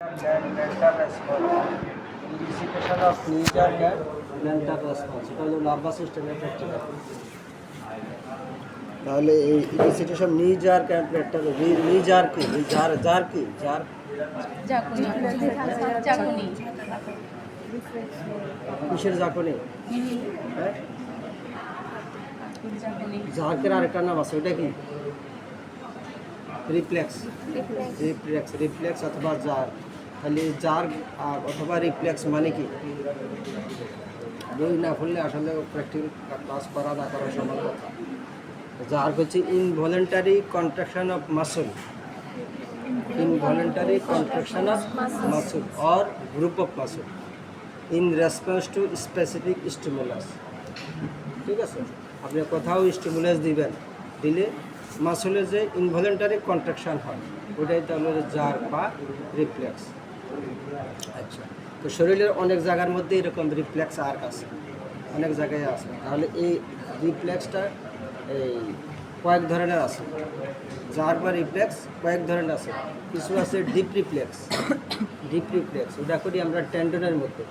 Mental response. Elicitation of knee-jerk and mental response. এটা হলো nervous সিস্টেমের প্র্যাকটিক্যাল। তাহলে এই elicitation knee-jerk and mental knee-jerk কি? jar কি? jar চাকুনি কিসের জাকনি? হ্যাঁ? জার্কের আরেকটা নাম আছে, ওটা কি? রিফ্লেক্স অথবা জার। তাহলে জার অথবা রিফ্লেক্স মানে কি? বই না পড়লে আসলে প্র্যাকটিক্যাল ক্লাস করা না করা সমান কথা। জার হচ্ছে involuntary contraction of muscle, involuntary contraction of muscle or group of muscle in response to specific stimulus. ঠিক আছে, আপনি কোথাও স্টিমুলাস দিবেন, দিলে মাসলের যে ইনভলেন্টারি কন্ট্রাকশন হয় ওটাই তাহলে জার বা রিফ্লেক্স। আচ্ছা, তো শরীরের অনেক জায়গার মধ্যে এরকম রিফ্লেক্স আর্ক আছে, অনেক জায়গায় আছে। তাহলে এই রিফ্লেক্সটা এই কয়েক ধরনের আছে, জার বা রিফ্লেক্স কয়েক ধরনের আছে। কিছু আছে ডিপ রিফ্লেক্স, ওটা করি আমরা টেন্ডনের মধ্যে।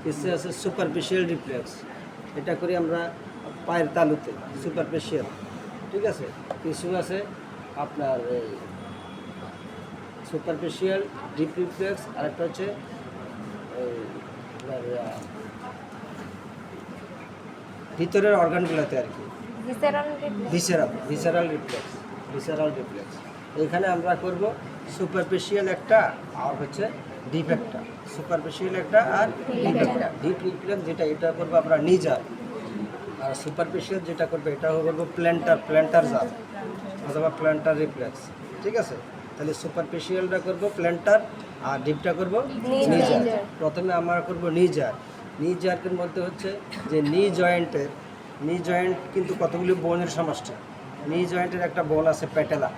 কিছু আছে সুপারফিশিয়াল রিফ্লেক্স, এটা করি আমরা পায়ের তালুতে, সুপারফিশিয়াল। ঠিক আছে, কিছু আছে আপনার এই সুপারফিশিয়াল ডিপ রিফ্লেক্স, আরেকটা হচ্ছে ভিতরের অর্গানগুলোতে আর কি, ভিসেরাল রিফ্লেক্স। এখানে আমরা করব সুপারফিশিয়াল একটা আর হচ্ছে ডিপ একটা, সুপারফিশিয়াল একটা আর ডিপ একটা। ডিপ রিফ্লেক্স যেটা, এটা করবো আমরা নিজার, আর সুপারফিশিয়াল যেটা করবো এটা করবো প্ল্যান্টার জার অথবা প্ল্যান্টার রিফ্লেক্স। ঠিক আছে, তাহলে সুপারফিশিয়ালটা করব প্ল্যান্টার আর ডিপটা করব নিজার। প্রথমে আমরা করব নিজারের মধ্যে হচ্ছে যে নি জয়েন্ট কিন্তু কতগুলি বোনের সমষ্টি। নি জয়েন্টের একটা বোন আছে প্যাটেলা।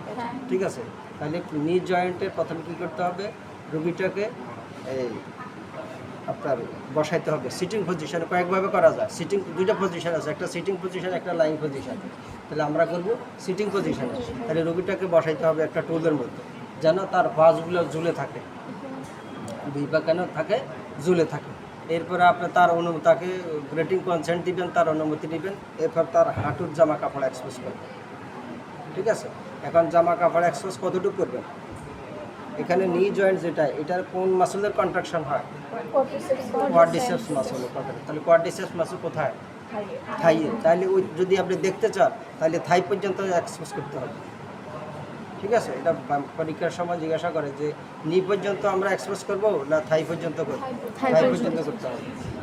ঠিক আছে, তাহলে নি জয়েন্টে প্রথমে কী করতে হবে, রোগীটাকে এই আপনার বসাইতে হবে সিটিং পজিশনে। কয়েকভাবে করা যায়, সিটিং দুইটা পজিশন আছে, একটা সিটিং পজিশন, একটা লাইং পজিশন। তাহলে আমরা করব সিটিং পজিশনে। তাহলে রোগীটাকে বসাইতে হবে একটা টুলের মধ্যে, যেন তার ভাঁজগুলো ঝুলে থাকে, দুই পা কেন থাকে, ঝুলে থাকে। এরপরে আপনার তার তাকে গ্রেটিং কনসেন্ট দিবেন, তার অনুমতি নেবেন। এরপর তার হাঁটুর জামা কাপড় এক্সপোজ করবেন। ঠিক আছে, এখন জামা কাপড় এক্সপোজ কতটুকু করবেন? এখানে নি জয়েন্ট যেটা, এটার কোন মাসলের কন্ট্রাকশন হয়? কোয়াড্রিসেপস মাসলের কন্ট্রাকশন। তাহলে কোয়াড্রিসেপস মাসল কোথায়? থাইয়ে। তাহলে ওই যদি আপনি দেখতে চান তাহলে থাই পর্যন্ত এক্সপোজ করতে হবে। ঠিক আছে, এটা পরীক্ষার সময় জিজ্ঞাসা করে যে নি পর্যন্ত আমরা এক্সপোজ করব না থাই পর্যন্ত করব? থাই পর্যন্ত করতে হবে।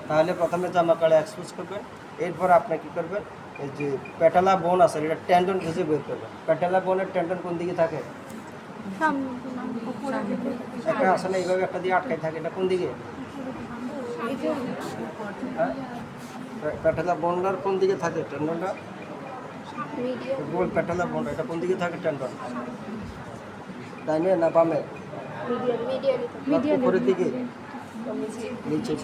তাহলে প্রথমে জামা কাপড় এক্সপোজ করবেন। এরপর আপনি কী করবেন, এই যে প্যাটেলা বোন আছে, এটা টেন্ডন খুঁজে বের করবেন। প্যাটেলা বোনের টেন্ডন কোন দিকে থাকে? একটা আসলে এইভাবে একটা দিয়ে আটকাই থাকে, এটা কোন দিকে? প্যাটেলা বোনটার কোন দিকে থাকে টেন্ডনটা? গোল প্যাটেলা বোন, এটা কোন দিকে থাকে টেন্ডন? ডাইনে না বামে? উপরের দিকে, নিচের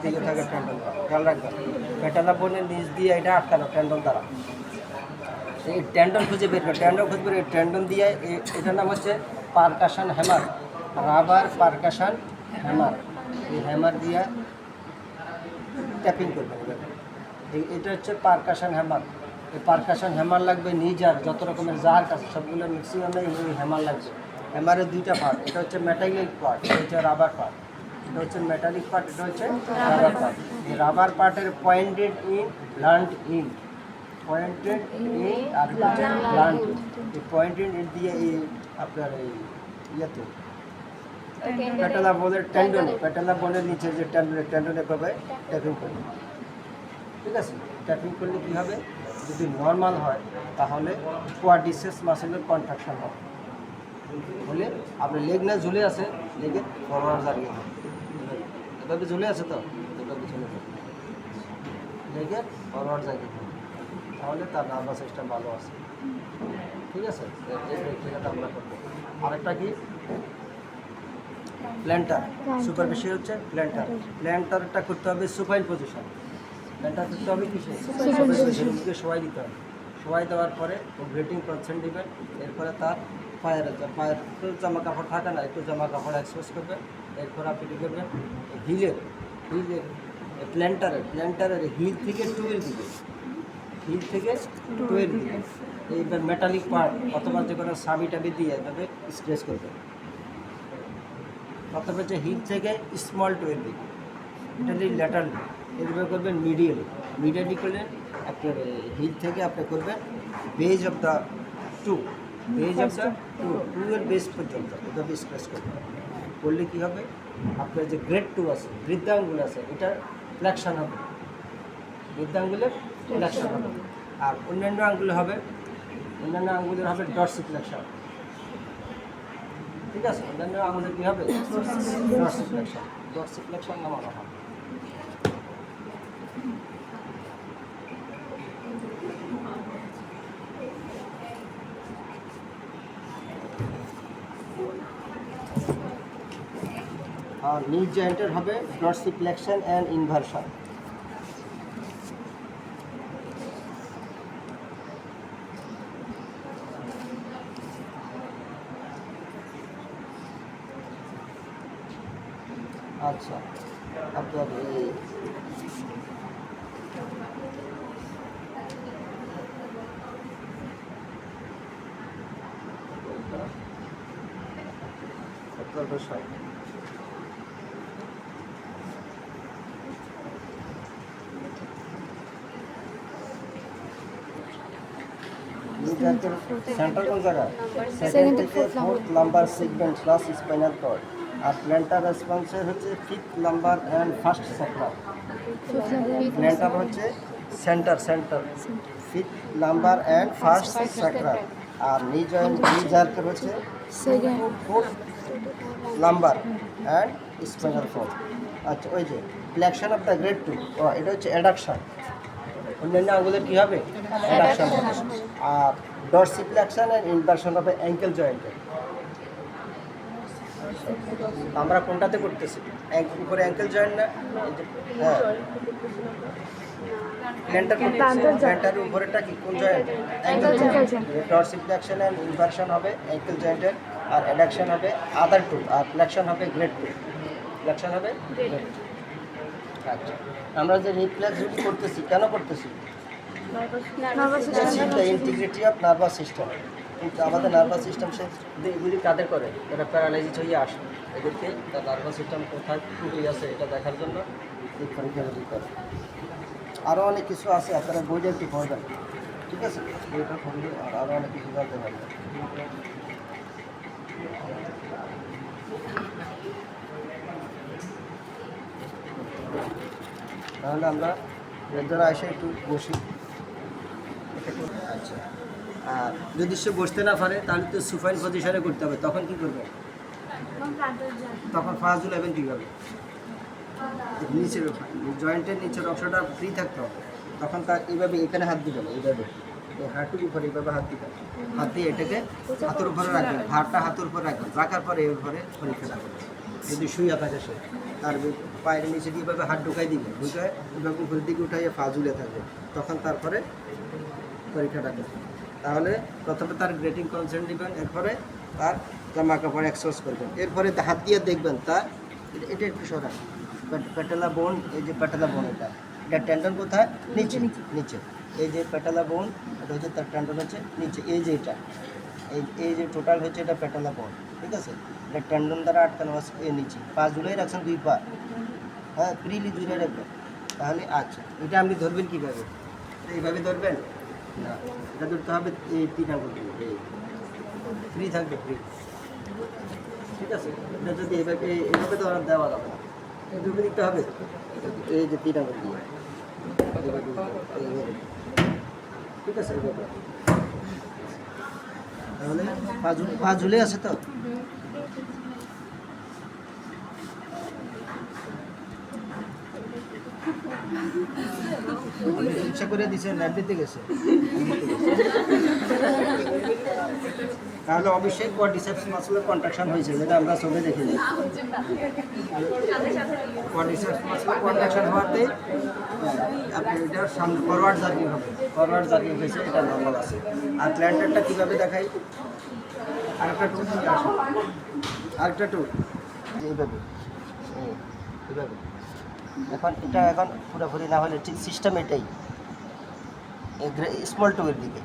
দিকে থাকে টেন্ডন। খেয়াল রাখবেন, প্যাটেলা বোনের নিচ দিয়ে এটা আটকানো টেন্ডন দ্বারা। এই টেন্ডন খুঁজে বের করে, এই টেন্ডন দিয়ে, এটার নাম হচ্ছে percussion hammer, rubber percussion hammer. এই হ্যামার দিয়ে ট্যাপিং করবেন। এটা হচ্ছে পারকাশন হ্যামার। এই পারকাশন হ্যামার লাগবে নিজার, যত রকমের জার আছে সবগুলো ম্যাক্সিমামে এই হ্যামার লাগবে। হ্যামারের দুইটা পার্ট, এটা হচ্ছে মেটালিক পার্ট, এটা হচ্ছে রাবার পার্ট। এটা হচ্ছে মেটালিক পার্ট, এটা হচ্ছে রাবার পার্ট। এই রাবার পার্টের pointed in, blunt in, pointed in আর ব্লান্ট ইন। এই পয়েন্টেড ইন দিয়ে এই আপনার এই ইয়েতে প্যাটেলা বোনের টেন্ডনে, প্যাটেলা বোনের নিচে যে টেন্ডনে পাবে ট্যাপিং করবে। ঠিক আছে, ট্যাপিং করলে কী হবে, যদি নর্মাল হয় তাহলে কোয়াড্রিসেপস মাসেলের কন্ট্রাকশন হবে। বলে আপনার লেগ না ঝুলে আছে, লেগের ফরওয়ার্ড জার্কিং এভাবে ঝুলে আছে, তো এভাবে ঝুলে যাবে, লেগের ফরওয়ার্ড জার্কিং তাহলে তার নার্ভাস সিস্টেম ভালো আছে। ঠিক আছে, এই প্র্যাকটিক্যালটা আমরা করবো। আরেকটা কি, প্ল্যান্টার। সুপারফিশিয়াল হচ্ছে প্ল্যান্টারটা করতে হবে সুপাইন পজিশন। প্ল্যান্টার করতে হবে কিসে? Supine position. সবাই দিতে হবে। সবাই দেওয়ার পরে ও গ্রেটিং কনসেন্ট দিবেন। এরপরে তার পায়ের তো জামা কাপড় থাকে না, একটু জামা কাপড় এক্সপোজ করবেন। এরপর আপনি কী করবেন, হিলের প্ল্যান্টারের হিল থেকে টুয়ের দিকে, হিল থেকে টুয়ের দিকে এইবার মেটালিক পার্ট অথবা যে কোনো সাবি টাবি দিয়ে এভাবে স্ট্রেচ করবেন। অথবা যে হিল থেকে স্মল টুয়ের দিকে, এটা ল্যাটার এইভাবে করবেন। মিডিয়ালি করলে আপনার হিল থেকে আপনি করবেন বেজ অফ দ্য টু, টুয়ের বেস পর্যন্ত এভাবে স্ট্রেচ করবেন। করলে কী হবে, আপনার যে গ্রেড 2 আছে, বৃদ্ধাঙ্গুল আছে, এটা ফ্লেকশন হবে, বৃদ্ধাঙ্গুলের ফ্লেকশন হবে। আর অন্যান্য আঙ্গুলে হবে, অন্যান্য আঙ্গুলের হবে ডরসিফ্লেকশন। ঠিক আছে, অন্যান্য আঙ্গুলের কী হবে, ডরসিফ্লেকশন নামানো হবে। আর নি জয়েন্টের হবে ডরসিফ্লেকশন অ্যান্ড ইনভার্সন। আচ্ছা, আপনার সেন্টার কোন জায়গা, সেকেন্ড থেকে fourth number segment plus spinal cord. আর প্ল্যান্টার রেসপন্সের হচ্ছে fifth number and first sacrum. Plantar হচ্ছে center fifth number and first sacrum. আর নি জার্কের হচ্ছে fourth number and spinal cord. আচ্ছা, ওই যে ফ্লেকশন অফ দ্য গ্রেড 2, এটা হচ্ছে অ্যাডাকশন। অন্যান্য আঙ্গুলের কী হবে, অ্যাডাকশন হবে। আর ডরসিফ্লেকশন অ্যান্ড ইনভার্সন হবে অ্যাঙ্কেল জয়েন্টের। আমরা কোনটাতে করতেছি, উপরে অ্যাঙ্কেল জয়েন্ট না, হ্যাঁ প্ল্যান্টারের উপরেটা কি কোন joint, ankle joint. Dorsiflexion and inversion হবে অ্যাঙ্কেল জয়েন্টের, আর অ্যাডাকশন হবে আদার 2, আর ফ্লেকশন হবে গ্রেড 2, ফ্লেকশন হবে গ্রেড 2। আচ্ছা, আমরা যে রিফ্লেক্স যদি করতেছি, কেন করতেছি, ইন্টিগ্রিটি অফ নার্ভাস সিস্টেম। কিন্তু আমাদের নার্ভাস সিস্টেম এগুলি কাদের করে, এরা প্যারালাইজিস হয়ে আসে, এদেরকে তার নার্ভাস সিস্টেম কোথায় ত্রুটি আছে এটা দেখার জন্য এই পরীক্ষাগুলি করে। আরও অনেক কিছু আছে, আপনারা বইটা একটু পড়বেন, ঠিক আছে, বইটা পড়লে আরও অনেক কিছু জানতে পারবেন। তাহলে আমরা এর দ্বারা এসে একটু বসি। আচ্ছা, আর যদি সে বসতে না পারে তাহলে তো সুফাইন পজিশনে করতে হবে। তখন কি করবে, তখন ফার্স্ট ঝুলাবেন কীভাবে, নিচের জয়েন্টের নিচের অংশটা ফ্রি থাকতে হবে। তখন তার এইভাবে এখানে হাত দিবেন, এইভাবে এই হাঁটুর উপরে এইভাবে হাত দিবেন, হাত দিয়ে এটাকে হাতের উপরে রাখবেন, ভারটা হাতের উপরে রাখবেন, রাখার পরে এর উপরে পরীক্ষাটা করবেন। যদি শুয়ে থাকে সে, তার পায়ের নিচে দিয়ে এভাবে হাত ঢুকাই দিবে, ঢুকায় এভাবে উপরের দিকে উঠাইয়ে পা ঝুলে থাকবে, তখন তারপরে পরীক্ষাটা করবেন। তাহলে প্রথমে তার গ্রেটিং কনসেন্ট দিবেন, এরপরে তার জামা কাপড় এক্সপোজ করবেন, এরপরে হাত দিয়ে দেখবেন তার এটা একটু সরান, পেটালা বোন, এই যে পেটালা বোন, এটা টেন্ডন কোথায়, নিচে, এই যে পেটালা বোন, এটা হচ্ছে তার টেন্ডন হচ্ছে নিচে, এই যে এটা এই যে টোটাল হচ্ছে এটা পেটালা বোন, ঠিক আছে, এটা টেন্ডন দ্বারা আটকানো আছে এই নিচে। পা ঝুলাই রাখছেন, 2 পা, হ্যাঁ ফ্রিলি ঝুলে রাখবেন। তাহলে আচ্ছা, এটা আপনি ধরবেন কীভাবে, এইভাবে ধরবেন না, এটা ধরতে হবে এই 3 আঙুল দিয়ে, ফ্রি থাকবে, ফ্রি, ঠিক আছে। এটা যদি এভাবে তো দেওয়া যাবে না, এইভাবে দিতে হবে, এই যে 3 আঙুল দিয়ে, ঠিক আছে। তাহলে পা ঝুলে আছে তো, ইচ্ছা করে দিছে, ল্যাব দিতে গেছে, তাহলে অবশ্যই কোয়াড্রিসেপস মাসলের কন্ট্রাকশন হয়েছে, যেটা আমরা ছবি দেখে নিই। কোয়াড্রিসেপস মাসলের কন্ট্রাকশন হওয়াতে আপনি এটার সামনে ফরওয়ার্ড জার্কিং হবে, ফরওয়ার্ড জার্কিং হয়েছে, এটা নর্মাল আছে। আর প্ল্যান্টারটা কীভাবে দেখাই, আরেকটা টুল নিয়ে আসো, আরেকটা টুল এইভাবে এইভাবে। এখন পুরোপুরি না হলে ঠিক সিস্টেম এটাই, স্মল টুয়ের দিকে,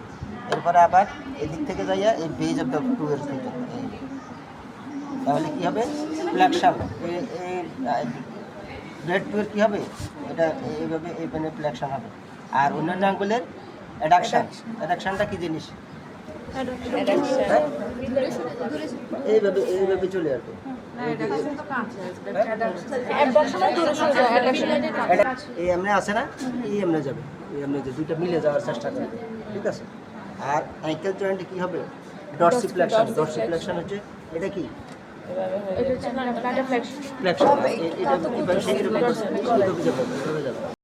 এরপরে আবার এদিক থেকে যাইয়া এই বেজ অফ দ্য টুয়ের দিকে, তাহলে কী হবে ফ্ল্যাকশন, এই ব্রেড টুয়ের কী হবে, এটা এইভাবে এই পেনে ফ্ল্যাকশন হবে। আর অন্যান্য আঙ্গুলের অ্যাডাকশনটা কী জিনিস, হ্যাঁ? এইভাবে চলে আসবে, এই এমনি আছে না, এই এমনি যাবে, এই এমনি যে দুইটা মিলে যাওয়ার চেষ্টা করবে, ঠিক আছে। আর অ্যাঙ্কেল জয়েন্টে কী হবে, ডরসিফ্লেকশন। ডরসিফ্লেকশন হচ্ছে এটা কি ফ্লেকশন, এটা এইভাবে যাবে,